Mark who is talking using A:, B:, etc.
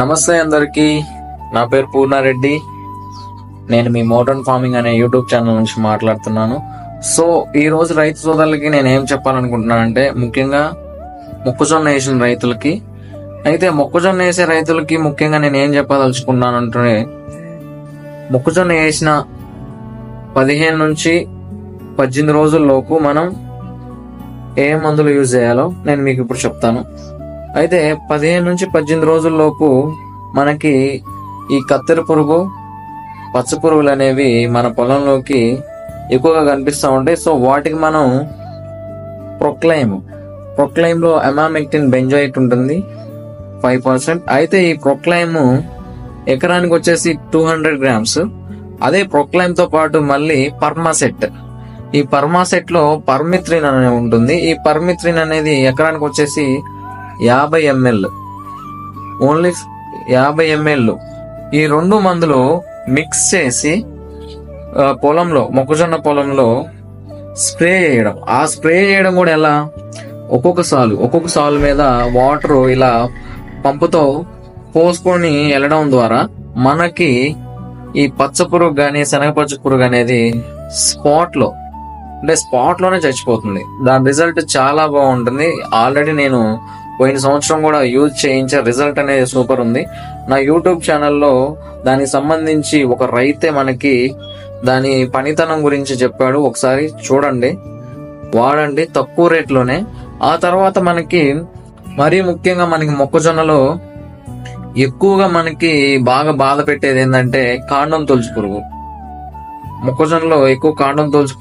A: నమస్తే అందరికి. నా పేరు పూర్ణారెడ్డి. నేను మీ మోడర్న్ ఫార్మింగ్ అనే యూట్యూబ్ ఛానల్ నుంచి మాట్లాడుతున్నాను. సో ఈ రోజు రైతు సోదరులకి నేను ఏం చెప్పాలనుకుంటున్నానంటే, ముఖ్యంగా మొక్కజొన్న వేసిన రైతులకి, అయితే మొక్కజొన్న వేసే రైతులకి ముఖ్యంగా నేను ఏం చెప్పదలుచుకున్నానంటే, మొక్కజొన్న వేసిన 15 నుంచి 18 రోజుల్లోపు మనం ఏ మందులు యూజ్ చేయాలో నేను మీకు ఇప్పుడు చెప్తాను. అయితే 15 నుంచి 18 రోజుల్లోపు మనకి ఈ కత్తెర పురుగు, పచ్చ పురుగులు అనేవి మన పొలంలోకి ఎక్కువగా కనిపిస్తూ ఉంటాయి. సో వాటికి మనం ప్రొక్లైమ్ లో అమామెక్టిన్ బెంజోయిట్ ఉంటుంది 5%. అయితే ఈ ప్రొక్లైమ్ ఎకరానికి వచ్చేసి 200 గ్రామ్స్. అదే ప్రొక్లైమ్ తో పాటు మళ్ళీ పర్మాసెట్, ఈ పర్మాసెట్ లో పర్మిత్రిన్ అనేది ఉంటుంది. ఈ పర్మిత్రిన్ అనేది ఎకరానికి వచ్చేసి 50 ml, ఓన్లీ 50 ml. ఈ రెండు మందులు మిక్స్ చేసి పొలంలో, మొక్కజొన్న పొలంలో స్ప్రే చేయడం. ఆ స్ప్రే చేయడం కూడా ఎలా, ఒక్కొక్క సాలు మీద వాటర్ ఇలా పంపుతో పోసుకొని వెళ్ళడం ద్వారా మనకి ఈ పచ్చ పురుగు గానీ, శనగపచ్చ పురుగు అనేది స్పాట్ లోనే చచ్చిపోతుంది. దాని రిజల్ట్ చాలా బాగుంటుంది. ఆల్రెడీ నేను పోయిన సంవత్సరం కూడా యూజ్ చేయించే రిజల్ట్ అనేది సూపర్ ఉంది. నా యూట్యూబ్ ఛానల్లో దానికి సంబంధించి ఒక రైతే మనకి దాని పనితనం గురించి చెప్పాడు. ఒకసారి చూడండి, వాడండి, తక్కువ రేట్లోనే. ఆ తర్వాత మనకి మరీ ముఖ్యంగా మనకి మొక్కజొన్నలో ఎక్కువగా మనకి బాగా బాధ పెట్టేది ఏంటంటే కాండం తొలుచు పురుగు. మొక్కజొన్నలో ఎక్కువ కాండం తొలుచు